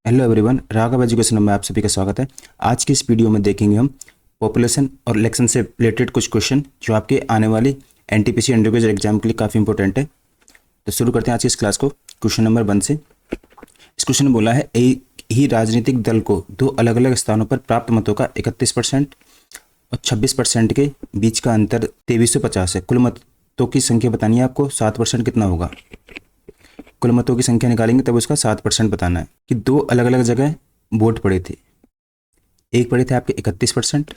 Hello everyone, Raghav education में आप सभी का स्वागत है। आज की इस वीडियो में देखेंगे हम पॉपुलेशन और इलेक्शन से रिलेटेड कुछ क्वेश्चन जो आपके आने वाली एनटीपीसी इंडिविजुअल एग्जाम के लिए काफ़ी इंपॉर्टेंट है। तो शुरू करते हैं आज की इस क्लास को क्वेश्चन नंबर 1 से। इस क्वेश्चन में बोला है, एक ही राजनीतिक दल को दो अलग अलग स्थानों पर प्राप्त मतों का 31% और 26% के बीच का अंतर 2350 है। कुल मतों की संख्या बतानी है आपको, 7% कितना होगा। कुल मतों की संख्या निकालेंगे तब उसका 7% बताना है कि दो अलग अलग जगह वोट पड़े थे। एक पड़े थे आपके 31%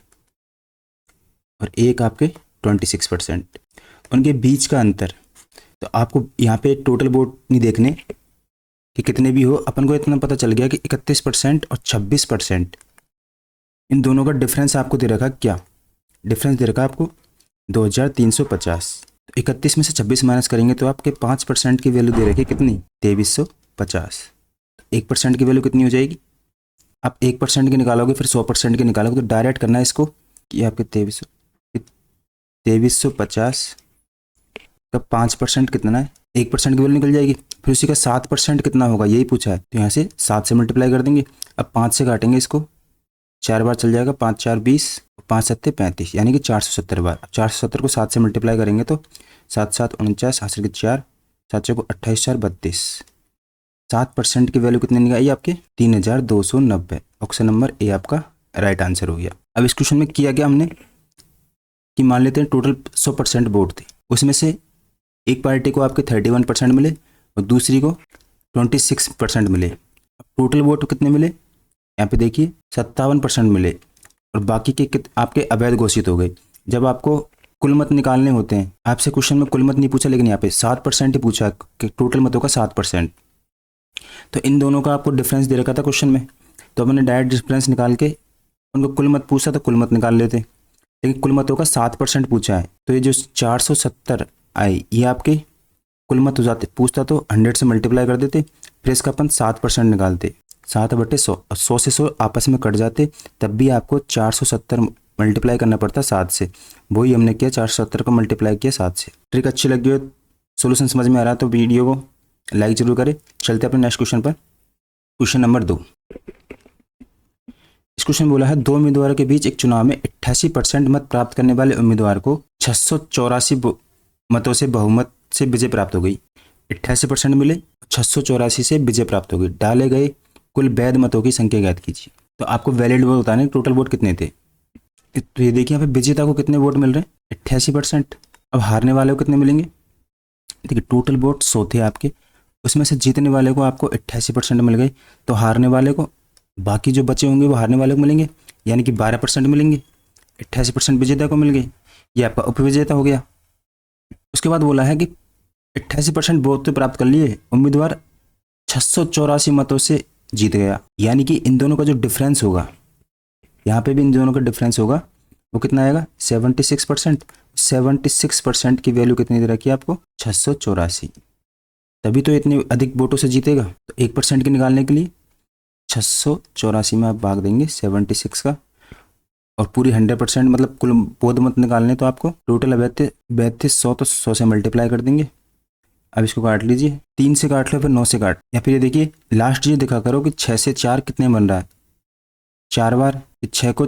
और एक आपके 26%। उनके बीच का अंतर, तो आपको यहाँ पे टोटल वोट नहीं देखने कि कितने भी हो, अपन को इतना पता चल गया कि 31% और 26%, इन दोनों का डिफरेंस आपको दे रखा। क्या डिफरेंस दे रखा आपको? 2350। 31 में से 26 माइनस करेंगे तो आपके 5% की वैल्यू दे रखी कितनी? 2350। 1% की वैल्यू कितनी हो जाएगी? आप 1% की निकालोगे फिर 100% की निकालोगे, तो डायरेक्ट करना है इसको कि आपके 2350 का 5% कितना है? 1% की वैल्यू निकल जाएगी। फिर उसी का 7% कितना होगा, यही पूछा है, तो यहाँ से 7 से मल्टीप्लाई कर देंगे। अब 5 से काटेंगे इसको, 4 बार चल जाएगा, 5 4 20, 5 7 35, यानी कि 470 बार। 470 को 7 से मल्टीप्लाई करेंगे तो 7 7 49, 7 के 4, 7 को 28, 4 32। 7% की वैल्यू कितनी निकली आपके? 3290। ऑप्शन नंबर ए आपका राइट आंसर हो गया। अब इस क्वेश्चन में किया गया हमने कि मान लेते हैं टोटल 100% वोट थे, उसमें से एक पार्टी को आपके 31% मिले और दूसरी को 26% मिले। अब टोटल वोट कितने मिले? यहाँ पे देखिए 57% मिले और बाकी के आपके अवैध घोषित हो गए। जब आपको कुल मत निकालने होते हैं, आपसे क्वेश्चन में कुल मत नहीं पूछा, लेकिन यहाँ पे 7% ही पूछा कि टोटल मतों का 7%। तो इन दोनों का आपको डिफरेंस दे रखा था क्वेश्चन में, तो हमने डायरेक्ट डिफरेंस निकाल के, उनको कुल मत पूछा तो कुल मत निकाल लेते, लेकिन कुल मतों का 7% पूछा है, तो ये जो 470 आई ये आपके कुल मत हो जाते। पूछता तो 100 से मल्टीप्लाई कर देते, फिर इसका अपन 7% निकालते। 7/100, 100 से 100 आपस में कट जाते, तब भी आपको 470 मल्टीप्लाई करना पड़ता 7 से। वही हमने किया, 470 को मल्टीप्लाई किया 7 से। ट्रिक अच्छी लगी हो, सोल्यूशन समझ में आ रहा है तो वीडियो को लाइक जरूर करें। चलते अपने नेक्स्ट क्वेश्चन पर। Question number 2। इस क्वेश्चन बोला है, दो उम्मीदवारों के बीच एक चुनाव में 88% मत प्राप्त करने वाले उम्मीदवार को 684 मतों से बहुमत से विजय प्राप्त हो गई। 88% मिले, 684 से विजय प्राप्त हो गई। डाले गए कुल वैध मतों की संख्या ज्ञात कीजिए। तो आपको वैलिड वोट बताने, टोटल वोट कितने थे। तो ये देखिए यहाँ पे विजेता को कितने वोट मिल रहे हैं? 88%। अब हारने वाले को कितने मिलेंगे? देखिए टोटल वोट 100 थे आपके, उसमें से जीतने वाले को आपको 88% मिल गए, तो हारने वाले को, बाकी जो बचे होंगे वो हारने वाले को मिलेंगे, यानी कि 12% मिलेंगे। 88% विजेता को मिल गए, ये आपका उपविजेता हो गया। उसके बाद बोला है कि 88% वोट तो प्राप्त कर लिए, उम्मीदवार 684 मतों से जीत गया, यानी कि इन दोनों का जो डिफरेंस होगा, यहाँ पे भी इन दोनों का डिफरेंस होगा, वो कितना आएगा? 76%। 76% की वैल्यू कितनी दे रखी है आपको? 684। तभी तो इतने अधिक वोटों से जीतेगा। तो 1% के निकालने के लिए 684 में आप भाग देंगे 76 का, और पूरी 100% मतलब कुल बोध मत निकालने, तो आपको टोटल अवैध थे 100, तो 100 से मल्टीप्लाई कर देंगे। अब इसको काट लीजिए, 3 से काट लो, फिर 9 से काट, या फिर ये देखिए लास्ट ये दिखा करो कि 6 से 4 कितने बन रहा है? 4 बार। 6 को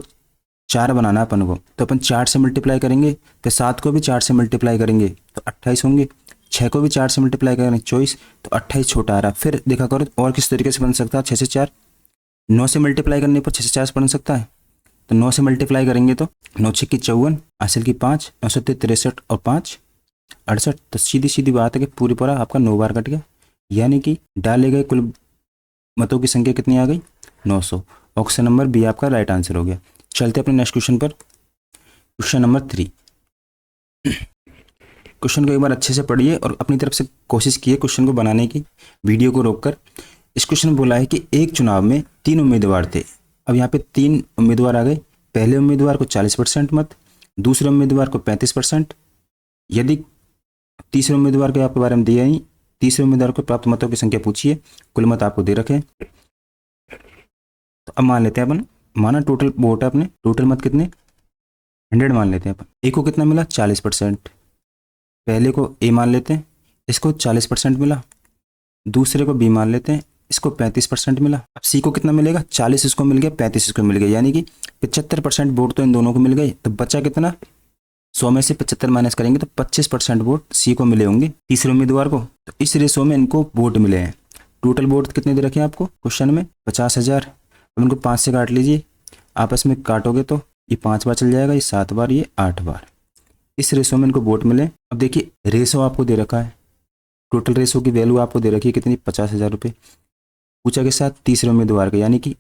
4 बनाना है अपन को, तो अपन 4 से मल्टीप्लाई करेंगे, फिर 7 को भी 4 से मल्टीप्लाई करेंगे तो 28 होंगे। 6 को भी 4 से मल्टीप्लाई करेंगे 24, तो 28 छोटा आ रहा है। फिर देखा करो और किस तरीके से बन सकता है? 6 से 4, 9 से मल्टीप्लाई करने पर 6 से 4 बन सकता है, तो 9 से मल्टीप्लाई करेंगे तो 9 6 की 54, हासिल की 5, 9 7 63 और 5 68। तो सीधी सीधी बात है कि पूरी पूरा आपका 9 बार कट गया, यानी कि डाले गए कुल मतों की संख्या कितनी आ गई? 900। ऑप्शन नंबर बी आपका राइट आंसर हो गया। चलते अपने नेक्स्ट क्वेश्चन पर। Question number 3। क्वेश्चन को एक बार अच्छे से पढ़िए और अपनी तरफ से कोशिश कीजिए क्वेश्चन को बनाने की, वीडियो को रोककर। इस क्वेश्चन में बोला है कि एक चुनाव में 3 उम्मीदवार थे। अब यहाँ पे 3 उम्मीदवार आ गए। पहले उम्मीदवार को 40% मत, दूसरे उम्मीदवार को 35%। यदि तीसरे उम्मीदवार के आपके बारे में दिया नहीं, तीसरे उम्मीदवार को प्राप्त मतों की संख्या पूछिए, कुल मत आपको दे रखे। तो अब मान लेते हैं अपन, माना टोटल वोट है अपने, टोटल मत कितने? 100 मान लेते हैं अपन। ए को कितना मिला? 40%। पहले को ए मान लेते हैं, इसको 40% मिला। दूसरे को बी मान लेते हैं, इसको 35% मिला। अब सी को कितना मिलेगा, 40 इसको मिल गया, 35 इसको मिल गया, यानी कि 75% वोट तो इन दोनों को मिल गए। तो बचा कितना, 100 में से 75 माइनस करेंगे तो 25% वोट सी को मिले होंगे, तीसरे उम्मीदवार को। तो इस रेशो में इनको वोट मिले हैं। टोटल वोट कितने दे रखे हैं आपको क्वेश्चन में, 50,000। अब इनको 5 से काट लीजिए, आपस में काटोगे तो ये 5 बार चल जाएगा, ये 7 बार, ये 8 बार। इस रेशो में इनको वोट मिले। अब देखिए रेशो आपको दे रखा है, टोटल रेशो की वैल्यू आपको दे रखी है कितनी, 50,000 रुपये। पूछा के साथ तीसरे उम्मीदवार का, यानी कि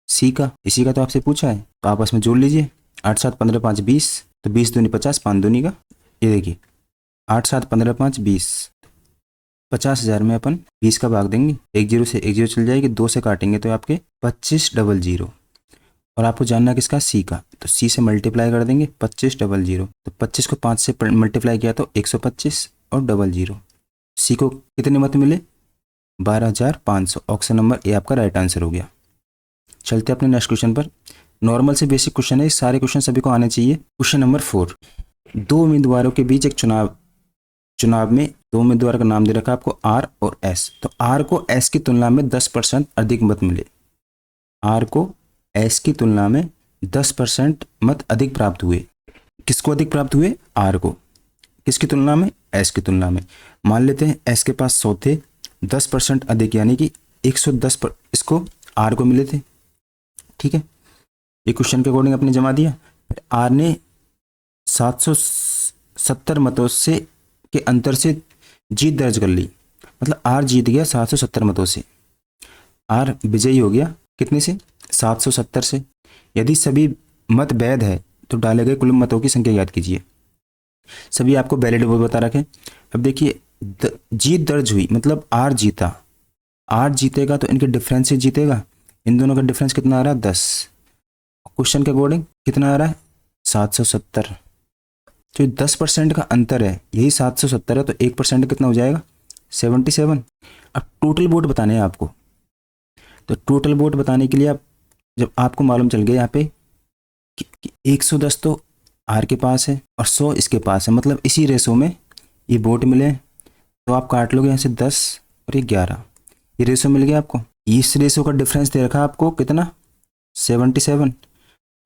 सी का, इसी का तो आपसे पूछा है, तो आपस में जोड़ लीजिए। 8 7 15 5 20, तो 20 दूनी 50, 5 दूनी का, ये देखिए 8 7 15 5 20, 50,000 में अपन 20 का भाग देंगे, 1 0 से 1 0 चल जाएगी, 2 से काटेंगे तो आपके 2500। और आपको जानना किसका, सी का, तो सी से मल्टीप्लाई कर देंगे 2500। तो 25 को 5 से मल्टीप्लाई किया तो 125 और 00। सी को कितने मत मिले, 12,500। ऑप्शन नंबर ए आपका राइट आंसर हो गया। चलते अपने नेक्स्ट क्वेश्चन पर। नॉर्मल से बेसिक क्वेश्चन है, सारे क्वेश्चन सभी को आने चाहिए। क्वेश्चन नंबर 4, दो उम्मीदवारों के बीच एक चुनाव में दो उम्मीदवार का नाम दे रखा है आपको आर और एस। तो आर को एस की तुलना में 10% अधिक मत मिले। आर को एस की तुलना में 10% मत अधिक प्राप्त हुए। किसको अधिक प्राप्त हुए, आर को। किसकी तुलना में, एस की तुलना में। मान लेते हैं एस के पास 100 थे, 10% अधिक यानी कि 110 पर इसको आर को मिले थे। ठीक है, ये क्वेश्चन के अकॉर्डिंग आपने जमा दिया। फिर आर ने 770 मतों से के अंतर से जीत दर्ज कर ली, मतलब आर जीत गया 770 मतों से। आर विजयी हो गया कितने से, 770 से। यदि सभी मत वैध है तो डाले गए कुल मतों की संख्या याद कीजिए। सभी आपको वैलिड वोट बता रखे। अब देखिए जीत दर्ज हुई, मतलब आर जीता। आर जीतेगा तो इनके डिफरेंस से जीतेगा। इन दोनों का डिफरेंस कितना आ रहा है, 10। क्वेश्चन के अकॉर्डिंग कितना आ रहा है, 770। तो 10% का अंतर है, यही 770 है, तो 1% कितना हो जाएगा, 77। अब टोटल वोट बताने हैं आपको। तो टोटल वोट बताने के लिए आप, जब आपको मालूम चल गया यहाँ पे कि 110 तो आर के पास है और 100 इसके पास है, मतलब इसी रेशो में ये वोट मिले, तो आप काट लोगे यहाँ से 10 और ये 11, ये रेशो मिल गया आपको। इस रेशो का डिफरेंस दे रखा आपको कितना, 77।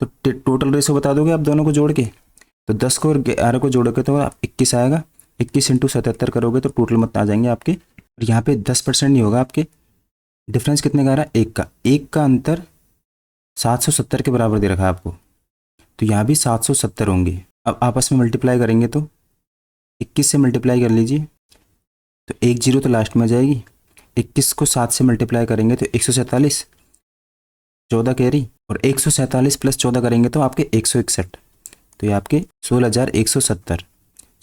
तो टोटल रेशो बता दोगे आप दोनों को जोड़ के। तो 10 को और 11 को जोड़ोगे तो आप 21 आएगा। 21 × 77 करोगे तो टोटल मत आ जाएंगे आपके। और यहाँ पे 10% नहीं होगा आपके। डिफरेंस कितने का आ रहा है, 1 का अंतर 770 के बराबर दे रखा है आपको, तो यहाँ भी 770 होंगे। अब आपस में मल्टीप्लाई करेंगे तो 21 से मल्टीप्लाई कर लीजिए, तो 1 0 तो लास्ट में आ जाएगी। 21 को 7 से मल्टीप्लाई करेंगे तो 147, 14 कैरी, और 147 + 14 करेंगे तो आपके 161, तो ये आपके 16,170।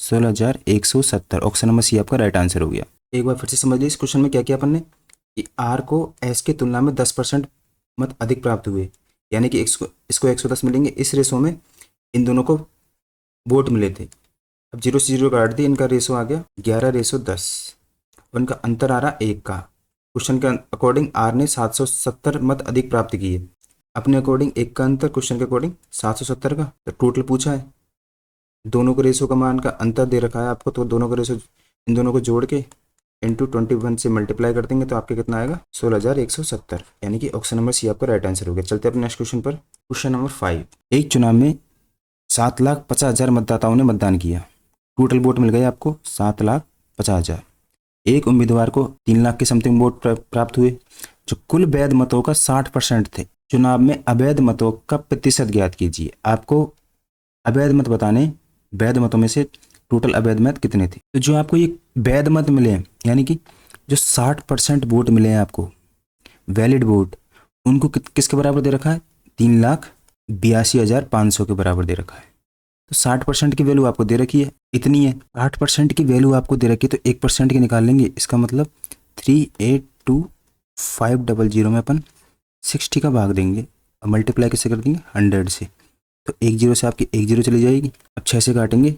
16,170 ऑप्शन नंबर सी आपका राइट आंसर हो गया। एक बार फिर से समझ लीजिए इस क्वेश्चन में क्या किया अपन ने, कि आर को एस की तुलना में 10% मत अधिक प्राप्त हुए, यानी कि इसको 110 मिलेंगे। इस रेशो में इन दोनों को वोट मिले थे। अब 0 से 0 काट दिए, इनका रेशो आ गया 11:10 और इनका अंतर आ रहा 1 का। क्वेश्चन के अकॉर्डिंग आर ने 770 मत अधिक प्राप्त किए, अपने अकॉर्डिंग 1 का अंतर, क्वेश्चन के अकॉर्डिंग 770 का। तो टोटल पूछा है, दोनों को रेशो का मान का अंतर दे रखा है आपको, तो दोनों को रेशो, इन दोनों को जोड़ के इंटू 21 से मल्टीप्लाई कर देंगे तो आपके कितना आएगा, 16,170, यानी कि ऑप्शन नंबर सी आपका राइट आंसर हो गया। चलते हैं अपने नेक्स्ट क्वेश्चन पर। क्वेश्चन नंबर 5, एक चुनाव में 7,50,000 मतदाताओं ने मतदान किया। टोटल वोट मिल गए आपको 7,50,000। एक उम्मीदवार को 3 लाख के समथिंग वोट प्राप्त हुए। जो कुल वैध मतों का 60% थे। चुनाव में अवैध मतों का प्रतिशत ज्ञात कीजिए। आपको अवैध मत बताने, वैध मतों में से टोटल अवैध मत कितने थे। तो जो आपको ये वैध मत मिले हैं, यानी कि जो 60% वोट मिले हैं आपको, वैलिड वोट, उनको किसके बराबर दे रखा है, 3,82,500 के बराबर दे रखा है। तो 60% की वैल्यू आपको दे रखी है, इतनी है। 8% की वैल्यू आपको दे रखी है, तो 1% की निकाल लेंगे। इसका मतलब 382,500 में अपन 60 का भाग देंगे और मल्टीप्लाई कैसे कर देंगे, 100 से। तो 1 0 से आपकी 1 0 चली जाएगी। अब 6 से काटेंगे,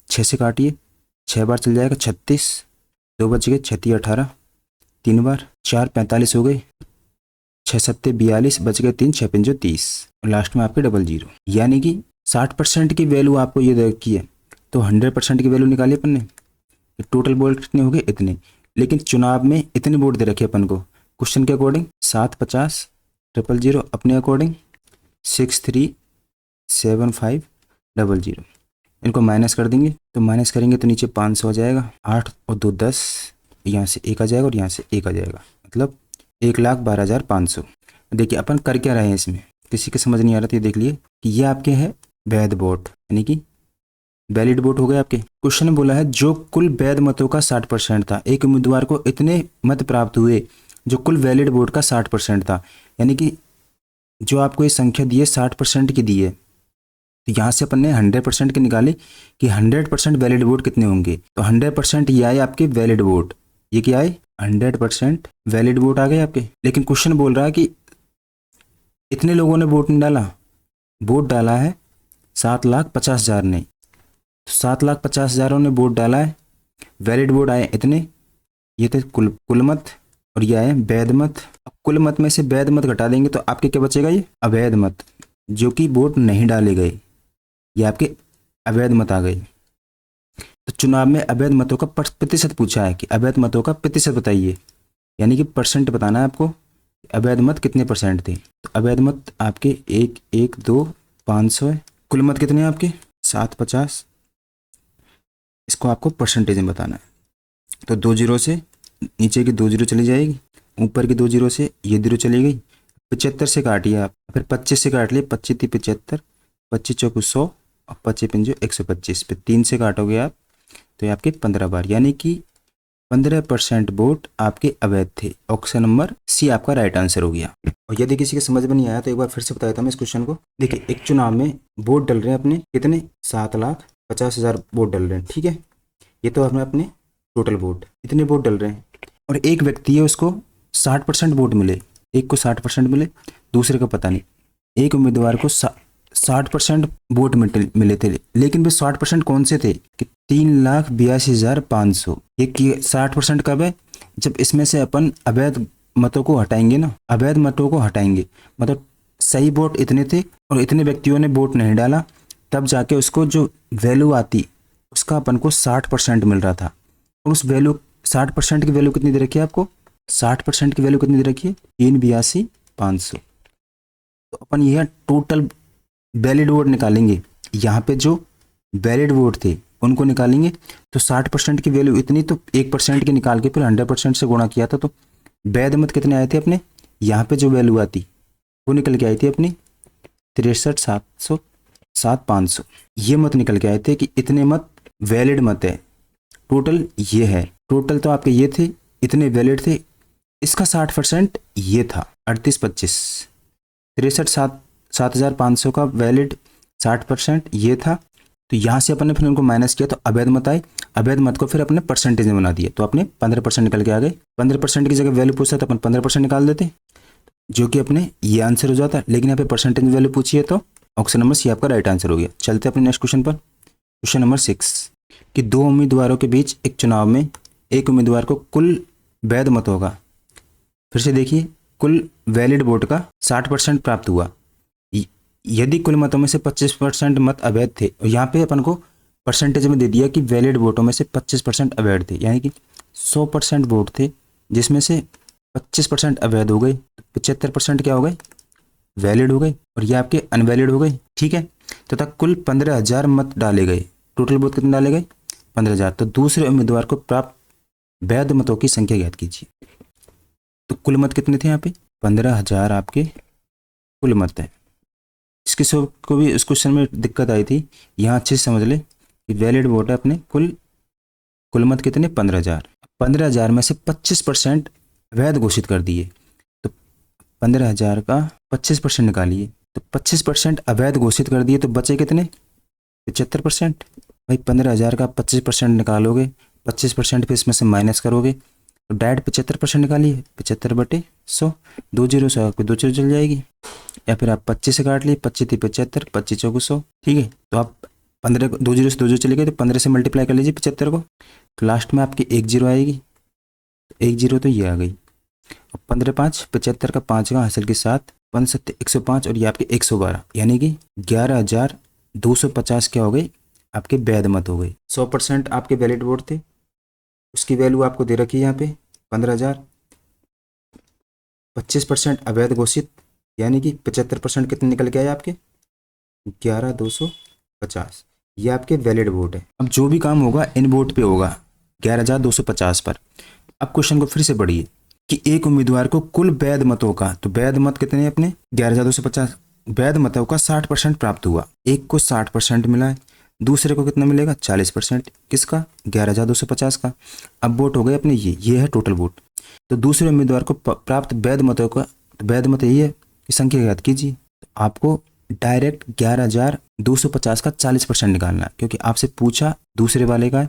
6 से काटिए, 6 बार चल जाएगा 36, 2 बच गए, 6 × 18, 3 बार, 4 45 हो गए, 6 7 42 बच गए, 3 6 5 30, और लास्ट में आपके 00। यानी कि 60% की वैल्यू आपको ये दे रखी है, तो 100% की वैल्यू निकाली अपन ने। टोटल वोट कितने हो गए, इतने। लेकिन चुनाव में इतने वोट दे रखे अपन को क्वेश्चन के अकॉर्डिंग 750 000 अपने अकॉर्डिंग 637500। इनको माइनस कर देंगे तो माइनस करेंगे तो नीचे 500 आ जाएगा, 8 और 2 10, यहाँ से 1 आ जाएगा और यहाँ से 1 आ जाएगा, मतलब 1,12,500। देखिए अपन कर क्या रहे हैं इसमें, किसी के समझ नहीं आ रहा था, ये देख लिए कि ये आपके है वैध वोट यानी कि वैलिड वोट हो गए आपके। क्वेश्चन में बोला है जो कुल वैध मतों का 60% था, एक उम्मीदवार को इतने मत प्राप्त हुए जो कुल वैलिड वोट का 60% था, यानी कि जो आपको ये संख्या दी है 60% की दी है, तो यहाँ से अपन ने 100% के निकाले कि 100% वैलिड वोट कितने होंगे, तो 100% ये आए आपके वैलिड वोट, ये क्या आए 100% वैलिड वोट आ गए आपके। लेकिन क्वेश्चन बोल रहा है कि इतने लोगों ने वोट नहीं डाला, वोट डाला है 7,50,000 ने, तो 7,50,000 ने वोट डाला है, वैलिड वोट आए इतने, ये थे कुल मत और ये आए वैध मत। अब कुल मत में से वैध मत घटा देंगे तो आपके क्या बचेगा, ये अवैध मत जो कि वोट नहीं डाले गए, ये आपके अवैध मत आ गए। तो चुनाव में अवैध मतों का प्रतिशत पूछा है कि अवैध मतों का प्रतिशत बताइए, यानी कि परसेंट बताना है आपको, अवैध मत कितने परसेंट थे। तो अवैध मत आपके 1, 1, 2, 500 है। कुल मत कितने हैं आपके 750, इसको आपको परसेंटेज में बताना है। तो 2 जीरो से नीचे की 2 जीरो चली जाएगी, ऊपर की 2 जीरो से ये जीरो चली गई, 75 से काटिए आप, फिर 25 से काट लिए, 25 × 75, 25 × 100 और 25 × 125 पे 3 से काटोगे आप तो ये आपके 15 बार, यानी कि 15% वोट आपके अवैध थे। ऑप्शन नंबर सी आपका राइट आंसर हो गया। और यदि किसी के समझ में नहीं आया तो एक बार फिर से बताया था मैं इस क्वेश्चन को। देखिए एक चुनाव में वोट डल रहे हैं अपने कितने 7,50,000 वोट डल रहे हैं, ठीक है, ये तो अपने टोटल वोट इतने वोट डल रहे हैं, और एक व्यक्ति है उसको 60% वोट मिले, एक को 60% मिले, दूसरे को पता नहीं, एक उम्मीदवार को 60% वोट मिले थे, लेकिन वे 60% कौन से थे कि 3,82,500। ये 60% कब है, जब इसमें से अपन अवैध मतों को हटाएंगे ना, अवैध मतों को हटाएंगे, मतलब सही वोट इतने थे और इतने व्यक्तियों ने वोट नहीं डाला, तब जाके उसको जो वैल्यू आती उसका अपन को 60% मिल रहा था। और उस वैल्यू 60% की वैल्यू कितनी दे रखी है आपको, 60% की वैल्यू कितनी दे रखी है 3,82,500। तो अपन यह टोटल वैलिड वोट निकालेंगे, यहाँ पे जो वैलिड वोट थे उनको निकालेंगे, तो 60% की वैल्यू इतनी, तो 1% की निकाल के फिर 100% से गुणा किया था, तो वैध मत कितने आए थे अपने, यहाँ पे जो वैल्यू आती वो निकल के आई थी अपनी 63,700 ये मत निकल के आए थे कि इतने मत वैलिड मत है। टोटल ये है, टोटल तो आपके ये थे, इतने वैलिड थे, इसका 60% ये था 3825, 63,7,500 का वैलिड 60% ये था। तो यहाँ से अपन ने फिर उनको माइनस किया तो अवैध मत आए, अवैध मत को फिर अपने परसेंटेज में बना दिया, तो अपने 15% निकल के आ गए। 15% की जगह वैल्यू पूछता तो अपन 15% निकाल देते, जो कि अपने ये आंसर हो जाता, लेकिन यहाँ पे परसेंटेज वैल्यू पूछी है तो ऑप्शन नंबर सी आपका राइट आंसर हो गया। चलते अपने नेक्स्ट क्वेश्चन पर। क्वेश्चन नंबर 6 कि दो उम्मीदवारों के बीच एक चुनाव में एक उम्मीदवार को कुल वैध मत होगा, फिर से देखिए, कुल वैलिड वोट का 60% प्राप्त हुआ, यदि कुल मतों में से 25% मत अवैध थे, और यहाँ पे अपन को परसेंटेज में दे दिया कि वैलिड वोटों में से 25% अवैध थे, यानी कि 100% वोट थे जिसमें से 25% अवैध हो गए, 75% क्या हो गए वैलिड हो गए, और ये आपके अनवैलिड हो गए, ठीक है। तो तक कुल 15,000 मत डाले गए, टोटल वोट कितने डाले गए 15,000। तो दूसरे उम्मीदवार को प्राप्त वैध मतों की संख्या ज्ञात कीजिए। तो कुल मत कितने थे यहाँ पे 15,000 आपके कुल मत है। इसके सब को भी इस क्वेश्चन में दिक्कत आई थी, यहाँ अच्छे से समझ ले कि वैलिड वोट है अपने कुल मत कितने 15,000, 15,000 में से 25% वैध घोषित कर दिए, तो 15,000 का 25% निकालिए, तो 25% अवैध घोषित कर दिए, तो बचे कितने 75%। भाई 15,000 का 25% निकालोगे, 25% फिर इसमें से माइनस करोगे तो डायरेक्ट 75% निकालिए, 75/100, 2 जीरो से आपको 2 जीरो चल जाएगी, या फिर आप 25 से काट लिए, 25 × 75, 25 × 100, ठीक है। तो आप 15 को 2 जीरो से 2 जीरो चले गए, तो 15 से मल्टीप्लाई कर लीजिए 75 को, तो लास्ट में आपकी 1 जीरो आएगी, तो 1 जीरो तो ये आ गई, और 15 5 75 का 5 का हासिल के 7, 5 7 105, और ये आपके 112, यानी कि 11,250 क्या हो गई आपके वैध मत हो गए। 100% आपके वैलिड वोट थे, उसकी वैल्यू आपको दे रखी है यहाँ पे 15,000। 25% अवैध घोषित, यानी कि 75% कितने निकल के आए आपके 11,250। ये आपके वैलिड वोट है। अब जो भी काम होगा इन वोट पे होगा 11,250 पर। अब क्वेश्चन को फिर से पढ़िए कि एक उम्मीदवार को कुल वैध मतों का, तो वैध मत कितने हैं अपने 11,250, वैध मतों का 60% प्राप्त हुआ। एक को 60% मिला है, दूसरे को कितना मिलेगा 40%। किसका 11,250 का। अब वोट हो गए अपने ये है टोटल वोट। तो दूसरे उम्मीदवार को प्राप्त वैध मतों का, वैध मत यही है कि संख्या याद कीजिए। तो आपको डायरेक्ट 11,250 का 40% निकालना है, क्योंकि आपसे पूछा दूसरे वाले का है।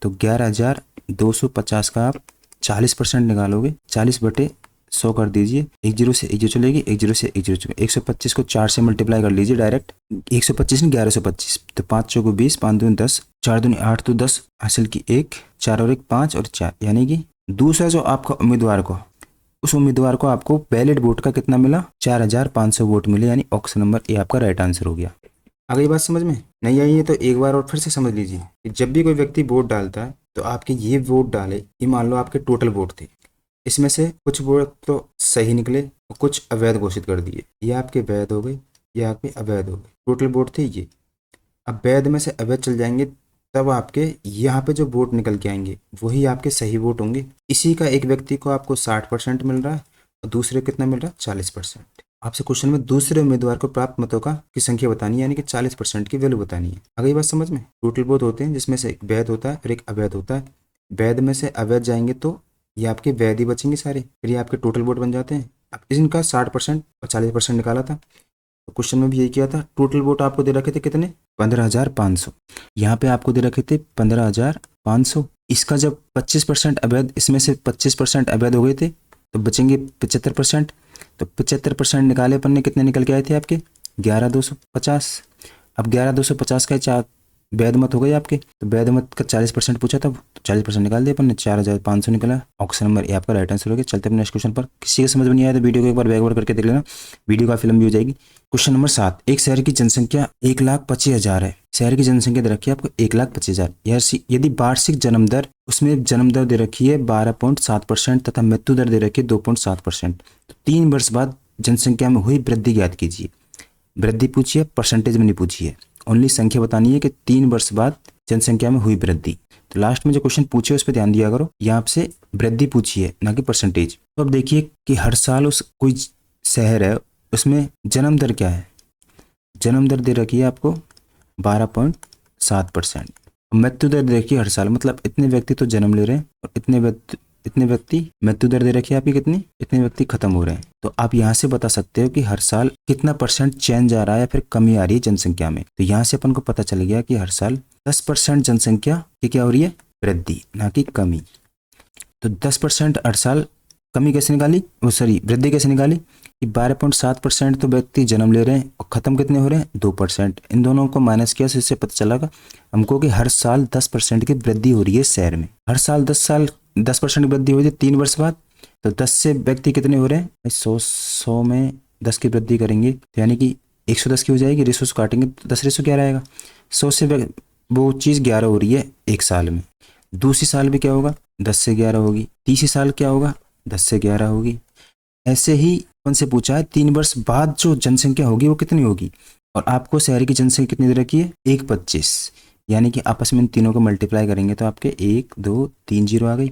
तो 11,250 का आप 40% निकालोगे, 40/100 कर दीजिए। एक जीरो से एक जीरो चलेगी, एक जीरो से एक जीरो चलेगी। 125 को 4 से मल्टीप्लाई कर लीजिए डायरेक्ट। 125 नहीं 1125, तो 5 चौको 20, 5 दूनी 10, 4 दूनी 8, तो 10 हासिल की 1, 4 और 1 5 और 4, यानी कि दूसरा जो आपका उम्मीदवार को, उस उम्मीदवार को आपको वैलिड वोट का कितना मिला 4,500 वोट मिले, यानी ऑप्शन नंबर ए आपका राइट आंसर हो गया। आ गई बात समझ में? नहीं आई है तो एक बार और फिर से समझ लीजिए कि जब भी कोई व्यक्ति वोट डालता है तो आपके ये वोट डाले, ये मान लो आपके टोटल वोट थे, इसमें से कुछ वोट तो सही निकले और कुछ अवैध घोषित कर दिए। ये आपके वैध हो गए, ये आपके अवैध हो गए। टोटल वोट थे ये। अब वैध में से अवैध चल जाएंगे, तब आपके यहाँ पे जो वोट निकल के आएंगे वही आपके सही वोट होंगे। इसी का एक व्यक्ति को आपको 60% मिल रहा है और दूसरे को कितना मिल रहा है 40%। आपसे क्वेश्चन में दूसरे उम्मीदवार को प्राप्त मतों का की संख्या बतानी है, यानी कि 40% की वैल्यू बतानी है। आ गई बात समझ में? टोटल वोट होते हैं जिसमें से एक वैध होता है और एक अवैध होता है। वैध में से अवैध जाएंगे तो ये आपके वैध ही बचेंगे सारे, फिर ये आपके टोटल वोट बन जाते हैं। अब इनका 60% और 40% निकाला था, तो क्वेश्चन में भी यही किया था। टोटल वोट आपको दे रखे थे कितने 15,500, यहाँ पे आपको दे रखे थे 15,500। इसका जब 25% अवैध, इसमें से 25% अवैध हो गए थे तो बचेंगे 75%। तो 75% निकाले अपन ने, कितने निकल के आए थे आपके 11,250। अब 11,250 का चार वैध मत हो गए आपके, तो वैध मत का 40% पूछा था, तो 40% निकाल दिया अपन ने, 4,500 निकला। ऑप्शन नंबर ए आपका राइट आंसर हो गया। चलते हैं नेक्स्ट क्वेश्चन पर। किसी के समझ में नहीं आया तो वीडियो को एक बार बैकवर्ड करके देख लेना, वीडियो का फिल्म भी हो जाएगी। क्वेश्चन नंबर 7, एक शहर की जनसंख्या 1,25,000 है। शहर की जनसंख्या दे रखी है आपको 1,25,000। यदि वार्षिक जन्म दर, उसमें जन्म दर दे रखी है 12.7% तथा मृत्यु दर दे रखी है 2.7%। तो 3 वर्ष बाद जनसंख्या में हुई वृद्धि ज्ञात कीजिए। वृद्धि पूछिए, परसेंटेज में नहीं पूछिए, ओनली संख्या बतानी है कि 3 वर्ष बाद जनसंख्या में हुई वृद्धि। तो लास्ट में जो क्वेश्चन पूछे उस पर ध्यान दिया करो, यहाँ आपसे वृद्धि पूछी है ना कि परसेंटेज। तो अब देखिए कि हर साल उस कोई शहर है उसमें जन्म दर क्या है, जन्म दर दे रखी है आपको 12.7%। मृत्यु दर देखिए हर साल, मतलब इतने व्यक्ति तो जन्म ले रहे हैं और इतने व्यक्ति मृत्यु दर दे रखी है आपकी कितनी, इतने व्यक्ति खत्म हो रहे हैं। तो आप यहाँ से बता सकते हो कि हर साल कितना % चेंज आ रहा है या फिर कमी आ रही है जनसंख्या में। तो यहाँ से अपन को पता चल गया कि हर साल 10% जनसंख्या की क्या हो रही है, वृद्धि ना कि कमी। तो 10% हर साल कमी कैसे निकाली, वो सॉरी वृद्धि कैसे निकाली कि 12.7% तो व्यक्ति जन्म ले रहे हैं और खत्म कितने हो रहे हैं 2%। इन दोनों को माइनस किया, इससे पता चला हमको कि हर साल 10% की वृद्धि हो रही है शहर में। हर साल 10% वृद्धि हो रही है 3 वर्ष बाद। तो 10 से व्यक्ति कितने हो रहे हैं, 100 में 10 की वृद्धि करेंगे तो यानी कि 110 की हो जाएगी। रेशो से काटेंगे तो 10 रेशो क्या रहेगा, 100 से वो चीज़ 11 हो रही है एक साल में। दूसरी साल भी क्या होगा 10 से 11 होगी, तीसरी साल क्या होगा 10 से 11 होगी। ऐसे ही अपन से पूछा है 3 वर्ष बाद जो जनसंख्या होगी वो कितनी होगी, और आपको शहर की जनसंख्या कितनी दे रखी है 1,25, यानी कि आपस में इन तीनों को मल्टीप्लाई करेंगे तो आपके 1 2 3 0 आ गई।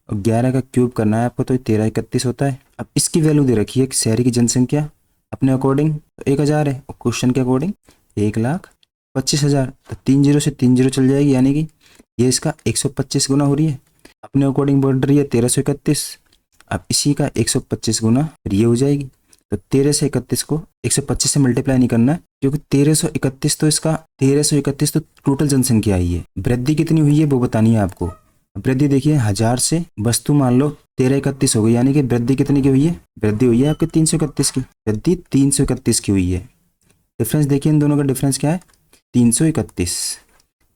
और 11 का क्यूब करना है आपको तो 13 31 होता है। अब इसकी वैल्यू दे रखी है कि शहर की जनसंख्या अपने अकॉर्डिंग 1,000 है और क्वेश्चन के अकॉर्डिंग 1,25,000। तो 3 0 से 3 0 चल जाएगी, यानी कि ये इसका 125 गुना हो रही है। अपने अकॉर्डिंग बढ़ रही है 1331। अब इसी का 125 गुना फिर ये हो जाएगी। तो 13 से 31 को 125 से मल्टीप्लाई नहीं करना है, क्योंकि 1331 तो इसका 1331 तो टोटल जनसंख्या आई है। वृद्धि कितनी हुई है वो बतानी है आपको। वृद्धि देखिए 1000 से वस्तु मान लो 1331 हो गई, यानी कि वृद्धि कितनी की हुई है, वृद्धि हुई है आपके 331 की, वृद्धि 331 की हुई है। डिफरेंस देखिए इन दोनों का डिफरेंस क्या है 331।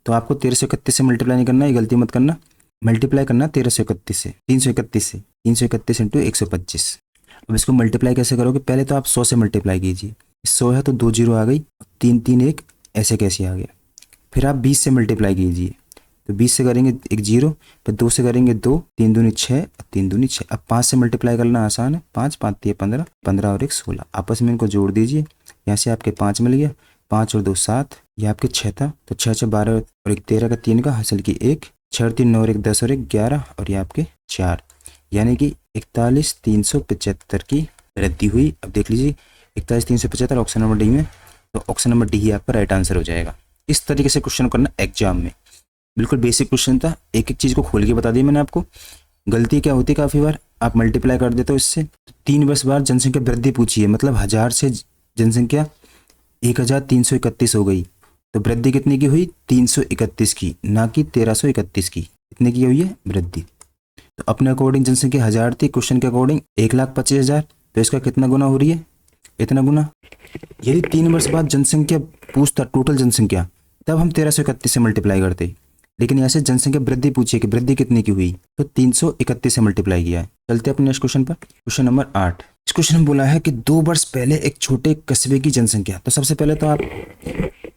तो आपको 1331 से मल्टीप्लाई नहीं करना, ये गलती मत करना, मल्टीप्लाई करना 1331 से 331 इंटू 125। अब इसको मल्टीप्लाई कैसे करोगे, पहले तो आप 100 से मल्टीप्लाई कीजिए, 100 है तो 2 0 आ गई, 3 3 1 ऐसे कैसे आ गया। फिर आप 20 से मल्टीप्लाई कीजिए, तो 20 से करेंगे एक जीरो, फिर 2 से करेंगे 2, 3 दूनी 6, 3 दूनी 6। अब 5 से मल्टीप्लाई करना आसान है, 5 5 3 15, 15 और 1 16, आपस में इनको जोड़ दीजिए। यहाँ से आपके 5 मिल गया, 5 और 2 7, ये आपके 6 था, तो 6 6 12 और 1 13 का 3 का हासिल की 1, 6 और 3 9 और 1 10 और 1 11 और ये आपके 4, यानी कि 41 375 की वृद्धि हुई। अब देख लीजिए 41 375 ऑप्शन नंबर डी में, तो ऑप्शन नंबर डी ही आपका राइट आंसर हो जाएगा। इस तरीके से क्वेश्चन करना एग्जाम में, बिल्कुल बेसिक क्वेश्चन था, एक एक चीज़ को खोल के बता दिया मैंने आपको। गलती क्या होती है काफ़ी बार, आप मल्टीप्लाई कर देते हो इससे, तो 3 वर्ष बाद जनसंख्या वृद्धि पूछी है, मतलब 1000 से जनसंख्या 1331 हो गई, तो वृद्धि कितने की हुई 331 की, ना कि 1331 की, कितने की हुई है वृद्धि। तो अपने अकॉर्डिंग जनसंख्या 1000 थी, क्वेश्चन के अकॉर्डिंग 1,25,000, तो इसका कितना गुना हो रही है, इतना गुना। यदि 3 वर्ष बाद जनसंख्या पूछता टोटल जनसंख्या, तब हम 1331 से मल्टीप्लाई करते, लेकिन यहाँ से जनसंख्या वृद्धि पूछी है कि वृद्धि कितने की हुई, तो 331 से मल्टीप्लाई किया है। चलते हैं अपने नेक्स्ट क्वेश्चन पर, क्वेश्चन नंबर 8। इस क्वेश्चन में बोला है कि 2 वर्ष पहले एक छोटे कस्बे की जनसंख्या। तो सबसे पहले तो आप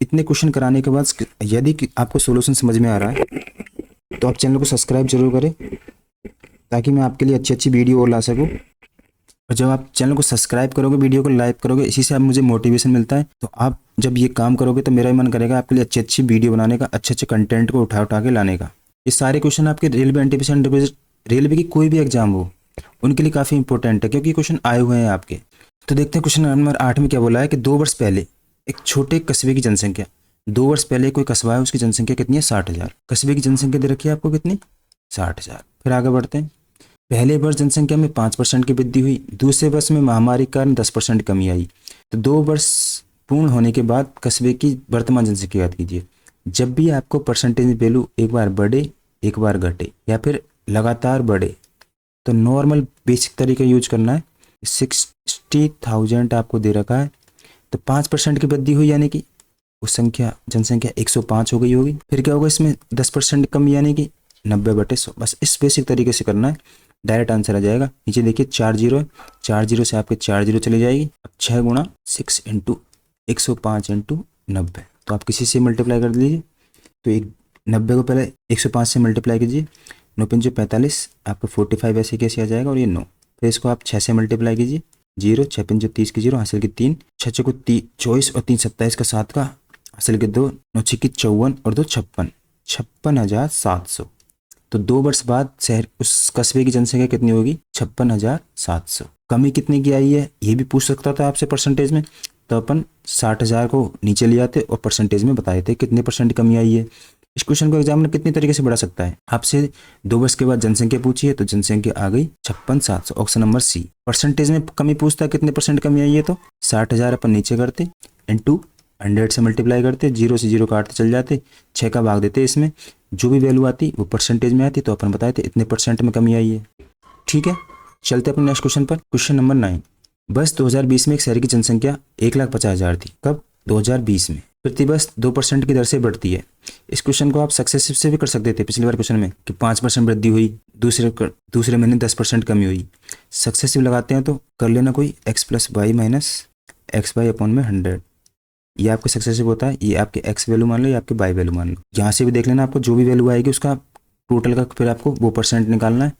इतने क्वेश्चन कराने के बाद यदि आपको सोल्यूशन समझ में आ रहा है तो आप चैनल को सब्सक्राइब जरूर करें, ताकि मैं आपके लिए अच्छी अच्छी वीडियो और ला सकूँ। और जब आप चैनल को सब्सक्राइब करोगे, वीडियो को लाइक करोगे, इसी से आप मुझे मोटिवेशन मिलता है। तो आप जब ये काम करोगे तो मेरा भी मन करेगा आपके लिए अच्छी अच्छी वीडियो बनाने का, अच्छे अच्छे कंटेंट को उठा उठा के लाने का। ये सारे क्वेश्चन आपके रेलवे एनटीपीसी रेलवे की कोई भी एग्जाम हो उनके लिए काफ़ी इंपॉर्टेंट है, क्योंकि क्वेश्चन आए हुए हैं आपके। तो देखते हैं क्वेश्चन नंबर 8 में क्या बोला है कि 2 वर्ष पहले एक छोटे कस्बे की जनसंख्या, 2 वर्ष पहले कोई कस्बा है, उसकी जनसंख्या कितनी है 60,000। कस्बे की जनसंख्या दे रखी है आपको कितनी 60,000। फिर आगे बढ़ते हैं, पहले वर्ष जनसंख्या में 5% की वृद्धि हुई, दूसरे वर्ष में महामारी के कारण 10% कमी आई। तो 2 वर्ष पूर्ण होने के बाद कस्बे की वर्तमान जनसंख्या याद कीजिए। जब भी आपको परसेंटेज वैल्यू एक बार बढ़े एक बार घटे या फिर लगातार बढ़े, तो नॉर्मल बेसिक तरीका यूज करना है। 60,000 आपको दे रखा है, तो 5% की वृद्धि हुई, यानी कि उस संख्या जनसंख्या 105 हो गई होगी। फिर क्या होगा इसमें 10% कम, यानी कि 90/100। बस इस बेसिक तरीके से करना है, डायरेक्ट आंसर आ जाएगा। नीचे देखिए 4 जीरो है, 4 जीरो से आपके 4 जीरो चली जाएगी। अब 6 गुणा 6 इंटू 105 इंटू 90, तो आप किसी से मल्टीप्लाई कर लीजिए। तो एक 90 को पहले 105 से मल्टीप्लाई कीजिए, 9 पंजे 45, आपको 45 ऐसे कैसे आ जाएगा, और ये 9। फिर इसको आप 6 से मल्टीप्लाई कीजिए, 0, 6 पंजे 30 की 0, हासिल की 3, 6 को 24 और 3 27 का 7 का, हासिल के 2, 9 6 की 54 और 2 56, 56,700। तो 2 वर्ष बाद शहर उस कस्बे की जनसंख्या कितनी होगी 56,700। कमी कितने की आई है ये भी पूछ सकता था आपसे परसेंटेज में, तो अपन 60,000 को नीचे ले आते और परसेंटेज में बताए थे कितने परसेंट कमी आई है। इस क्वेश्चन को एग्जाम में कितनी तरीके से बढ़ा सकता है, आपसे 2 वर्ष के बाद जनसंख्या पूछी है तो जनसंख्या आ गई 56,700, ऑप्शन नंबर सी। परसेंटेज में कमी पूछता है कितने परसेंट कमी आई है, तो 60,000 अपन नीचे करते, इंटू 100 से मल्टीप्लाई करते, 0 से 0 काटते चल जाते, 6 का भाग देते, इसमें जो भी वैल्यू आती वो परसेंटेज में आती, तो अपन बताए थे इतने परसेंट में कमी आई है। ठीक है, चलते अपने नेक्स्ट क्वेश्चन पर, क्वेश्चन नंबर 9। वर्ष 2020 में एक शहर की जनसंख्या 1,50,000 थी। कब 2020 में। प्रति वर्ष 2% की दर से बढ़ती है। इस क्वेश्चन को आप सक्सेसिव से भी कर सकते थे पिछली बार क्वेश्चन में कि 5% वृद्धि हुई, दूसरे महीने 10% कमी हुई। सक्सेसिव लगाते हैं तो कर लेना कोई x + y - xy अपॉन में 100, ये आपका सक्सेसिव होता है। ये आपके x वैल्यू मान लो, ये आपके y वैल्यू मान लो। यहाँ से भी देख लेना, आपको जो भी वैल्यू आएगी उसका टोटल का फिर आपको वो परसेंट निकालना है,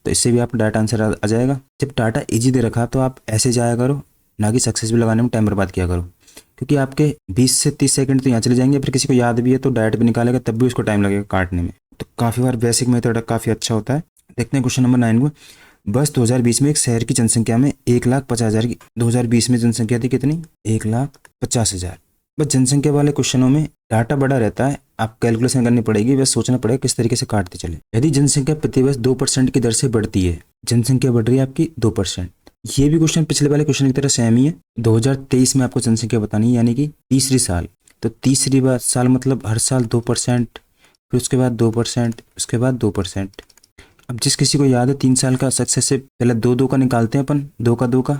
तो इससे भी आपका डाटा आंसर आ जाएगा। जब डाटा इजी दे रखा तो आप ऐसे जाया करो, ना कि सक्सेसिव लगाने में टाइम बर्बाद किया करो, क्योंकि आपके 20 से 30 सेकंड तो यहाँ चले जाएंगे। फिर किसी को याद भी है तो डायरेक्ट भी निकालेगा, तब भी उसको टाइम लगेगा काटने में। तो काफ़ी बार बेसिक मेथड काफ़ी अच्छा होता है। देखते हैं क्वेश्चन नंबर 9 को। बस 2020 में एक शहर की जनसंख्या में 1,50,000 की 2020 में जनसंख्या थी कितनी 1,50,000। बस जनसंख्या वाले क्वेश्चनों में डाटा बड़ा रहता है, आप कैलकुलेशन करनी पड़ेगी, बस सोचना पड़ेगा किस तरीके से काटते चले। यदि जनसंख्या प्रति वर्ष 2% की दर से बढ़ती है, जनसंख्या बढ़ रही है आपकी 2%। ये भी क्वेश्चन पिछले वाले क्वेश्चन की तरह सेम ही है। 2023 में आपको जनसंख्या बतानी है, यानी कि तीसरी साल। तो तीसरी बार साल मतलब हर साल 2%, फिर उसके बाद 2%, उसके बाद 2%। अब जिस किसी को याद है 3 साल का सक्सेस से पहले 2 का निकालते हैं अपन, 2 का,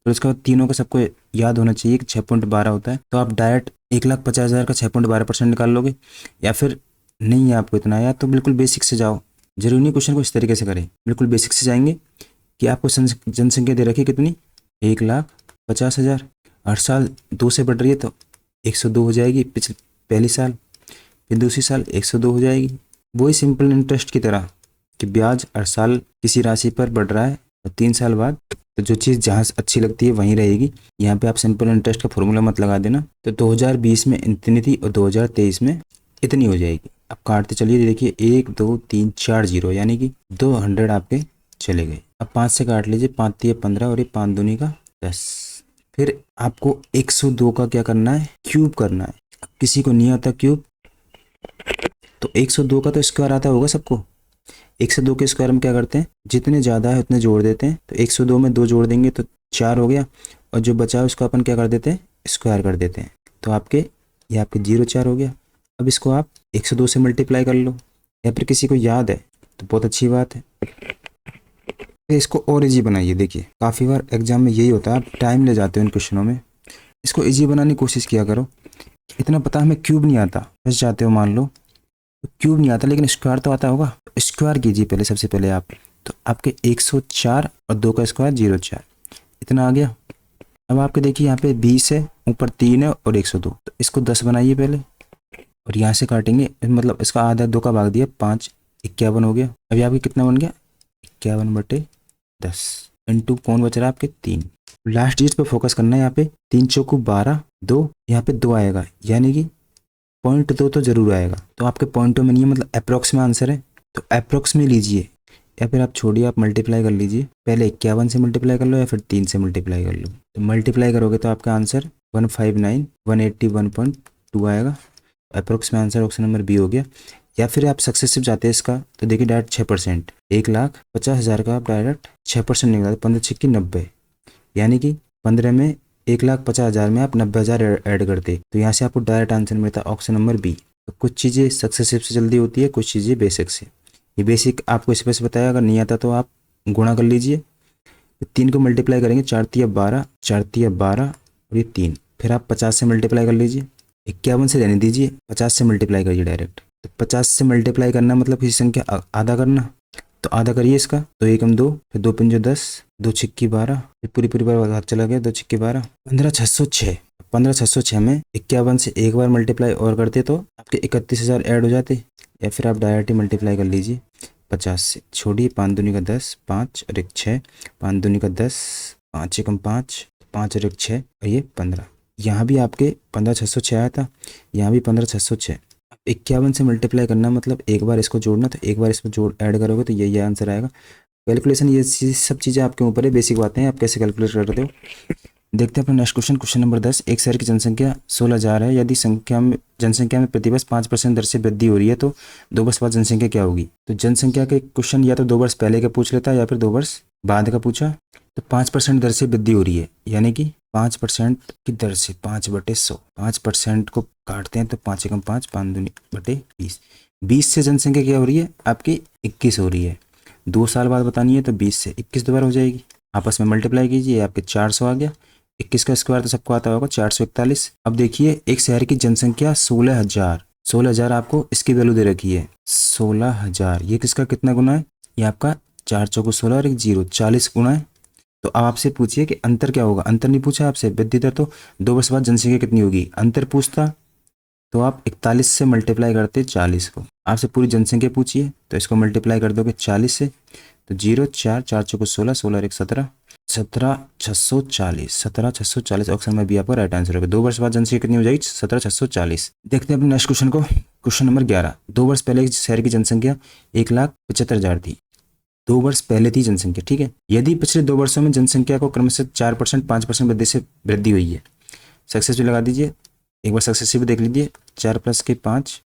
फिर उसके बाद तीनों का सबको याद होना चाहिए कि 6.12 होता है। तो आप डायरेक्ट 1,50,000 का 6.12% निकाल लोगे, या फिर नहीं है आपको इतना याद तो बिल्कुल बेसिक से जाओ। जरूरी नहीं क्वेश्चन को इस तरीके से करें, बिल्कुल बेसिक से जाएंगे कि आपको जनसंख्या दे रखी है कितनी 1,50,000, हर साल 2 से बढ़ रही है तो 102 हो जाएगी पहली साल, फिर दूसरी साल 102 हो जाएगी, वही सिंपल इंटरेस्ट की तरह कि ब्याज हर साल किसी राशि पर बढ़ रहा है और 3 साल बाद तो जो चीज़ जहाँ से अच्छी लगती है वहीं रहेगी। यहाँ पे आप सिंपल इंटरेस्ट का फॉर्मूला मत लगा देना। तो 2020 में इतनी थी और 2023 में इतनी हो जाएगी। अब काटते चलिए, देखिए 1 2 3 4 जीरो, यानी कि 200 आपके चले गए। अब 5 से काट लीजिए, 5 3 15 और ये 5 दूनी का 10। फिर आपको 102 का क्या करना है, क्यूब करना है। अब किसी को नहीं आता क्यूब, तो 102 का तो स्क्वायर आता होगा सबको। 102 के स्क्वायर में क्या करते हैं, जितने ज़्यादा है उतने जोड़ देते हैं। तो 102 में 2 जोड़ देंगे तो 4 हो गया, और जो बचा है उसको अपन क्या कर देते हैं, स्क्वायर कर देते हैं। तो ये आपके 0 4 हो गया। अब इसको आप 102 से मल्टीप्लाई कर लो, या फिर किसी को याद है तो बहुत अच्छी बात है। फिर इसको और ईजी बनाइए। देखिए काफ़ी बार एग्जाम में यही होता है, आप टाइम ले जाते हो इन क्वेश्चनों में। इसको ईजी बनाने की कोशिश किया करो। इतना पता हमें क्यूब नहीं आता, फंस जाते हो मान लो, तो क्यूब नहीं आता लेकिन स्क्वायर तो आता होगा। स्क्वायर कीजिए पहले, सबसे पहले आप। तो आपके 104 और 2 का स्क्वायर 0 4, इतना आ गया। अब आपके देखिए यहाँ पे 20 है, ऊपर 3 है और 102, तो इसको 10 बनाइए पहले, और यहाँ से काटेंगे, मतलब इसका आधा 2 का भाग दिया 5, 51 हो गया। अभी आपके कितना बन गया, 51/10 इंटू कौन बच रहा है आपके 3। लास्ट डिजिट पे फोकस करना है। यहाँ पे 3 चौको 12, 2 यहाँ पे 2 आएगा, यानी कि 0.2 तो जरूर आएगा। तो आपके पॉइंटों में नहीं है, मतलब अप्रोक्स में आंसर है, तो अप्रोक्स में लीजिए, या फिर आप छोड़िए, आप मल्टीप्लाई कर लीजिए। पहले 51 से मल्टीप्लाई कर लो या फिर 3 से मल्टीप्लाई कर लो। तो मल्टीप्लाई करोगे तो आपका आंसर 159,181.2 आएगा। अप्रोक्स में आंसर ऑप्शन नंबर बी हो गया। या फिर आप सक्सेसिव चाहते हैं इसका, तो देखिए डायरेक्ट 6%, 1,50,000 का आप डायरेक्ट 6% निकालते, 15 6 90, यानी कि 15 में 1,50,000 में आप 90,000 ऐड करते, तो यहाँ से आपको डायरेक्ट आंसर मिलता है ऑप्शन नंबर बी। तो कुछ चीज़ें सक्सेसिव से जल्दी होती है, कुछ चीज़ें बेसिक से। ये बेसिक आपको इस पर से बताया, अगर नहीं आता तो आप गुणा कर लीजिए। 3 को मल्टीप्लाई करेंगे, 4 3 12, 4 3 12 और ये 3। फिर आप 50 से मल्टीप्लाई कर लीजिए, 51 से रहने दीजिए, 50 से मल्टीप्लाई करिए डायरेक्ट। तो 50 से मल्टीप्लाई करना मतलब किसी संख्या आधा करना, तो आधा करिए इसका। तो 1 2, फिर 2 5 10, 2 6 12, फिर पूरी पूरी बार हाथ चला गया, 2 6 12, 15,606। 15,606 में 51 से एक बार मल्टीप्लाई और करते तो आपके 31,000 ऐड हो जाते, या फिर आप डायरेक्ट ही मल्टीप्लाई कर लीजिए 50 से। छोड़िए, 5 दूनी का 10, 5 और 1 6, 5 दूनी का 10, 5 एकम 5, 5 और 1 6 और ये 15। यहाँ भी आपके 15,606 आया था, यहाँ भी 15,606। 51 से मल्टीप्लाई करना मतलब एक बार इसको जोड़ना, तो एक बार इसको जोड़ ऐड करोगे तो ये आंसर आएगा। कैलकुलेशन ये सब चीज़ें आपके ऊपर है, बेसिक बातें हैं, आप कैसे कैलकुलेट करते हो। देखते हैं अपना नेक्स्ट क्वेश्चन। क्वेश्चन नंबर 10, एक शहर की जनसंख्या 16,000 है। यदि जनसंख्या में प्रतिवर्ष 5% दर से वृद्धि हो रही है तो 2 वर्ष बाद जनसंख्या क्या होगी। तो जनसंख्या के क्वेश्चन या तो 2 वर्ष पहले का पूछ लेता है या फिर 2 वर्ष बाद का पूछा। तो 5% दर से वृद्धि हो रही है, यानी कि 5% की दर से 5/100, 5% को काटते हैं तो 5 एकम 5, 5 दूनी बटे 20। 20 से जनसंख्या क्या हो रही है आपकी 21 हो रही है। 2 साल बाद बतानी है तो 20 से 21 दोबारा हो जाएगी, आपस में मल्टीप्लाई कीजिए, आपके 400 आ गया। 21 का स्क्वायर तो सबको आता होगा, 441। अब देखिए एक शहर की जनसंख्या 16,000, 16,000 आपको इसकी वैल्यू दे रखी है 16,000। ये किसका कितना गुना है, ये आपका 4 चौको 16 और 1 0, 40 गुना है। तो अब आपसे पूछिए कि अंतर क्या होगा। अंतर नहीं पूछा आपसे, वृद्धि दर तो 2 वर्ष बाद जनसंख्या कितनी होगी, अंतर पूछता तो आप 41 से मल्टीप्लाई करते 40 को। आपसे पूरी जनसंख्या पूछिए तो इसको मल्टीप्लाई कर दोगे 40 से, तो 0 4 4 चौको 16, 16 और 1 17, 17,640, 17,640 ऑप्शन में भी आपका राइट आंसर होगा। 2 वर्ष बाद जनसंख्या कितनी हो जाएगी, 17,640। देखते हैं अपने नेक्स्ट क्वेश्चन को। क्वेश्चन नंबर 11, 2 वर्ष पहले शहर की जनसंख्या 1,75,000 थी। 2 वर्ष पहले थी जनसंख्या, ठीक है। यदि पिछले 2 वर्षों में जनसंख्या को क्रमशः 4%, 5% वृद्धि से वृद्धि हुई है। सक्सेस भी लगा दीजिए, एक बार सक्सेसिव देख लीजिए। 4 + के 5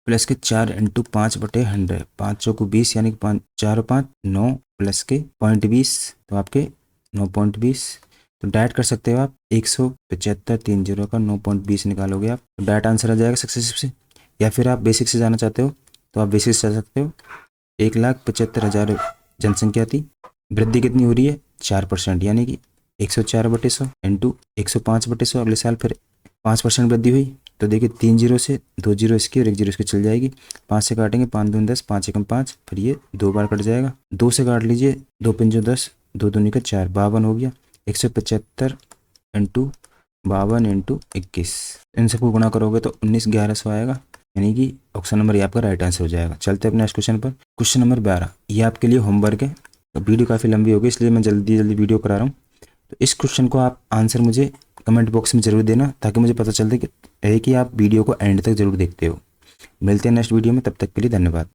+ के 4 × 5/100, 5 चौको 20, यानी कि 5 4 और 5 9 + के 0.20, तो आपके 9.20। तो डायरेक्ट कर सकते हो आप 175 30 का 9.20 निकालोगे आप, तो डायरेक्ट आंसर आ जाएगा सक्सेसिव से। या फिर आप बेसिक से जाना चाहते हो तो आप बेसिक से जा सकते हो। 1,75,000 जनसंख्या थी, वृद्धि कितनी हो रही है 4%, यानी कि 104/100 इंटू 105/100। अगले साल फिर 5% वृद्धि हुई, तो देखिए 3 0 से 2 0 इसकी और 1 0 इसकी चल जाएगी। 5 से काटेंगे, 5 दूनी 10, 5 एकम 5, फिर ये 2 बार कट जाएगा। 2 से काट लीजिए, 2 पंजो 10, 2 दूनी का 4, 52 हो गया। 175 इंटू 52 इंटू 21, इन सबको गुणा करोगे तो 19,1100 आएगा। यानी कि ऑप्शन नंबर ये आपका राइट आंसर हो जाएगा। चलते हैं अपने नेक्स्ट क्वेश्चन पर। क्वेश्चन नंबर 12, ये आपके लिए होमवर्क है। वीडियो काफ़ी लंबी हो गई इसलिए मैं जल्दी जल्दी वीडियो करा रहा हूँ। तो इस क्वेश्चन को आप आंसर मुझे कमेंट बॉक्स में ज़रूर देना, ताकि मुझे पता चलते कि आप वीडियो को एंड तक ज़रूर देखते हो। मिलते हैं नेक्स्ट वीडियो में, तब तक के लिए धन्यवाद।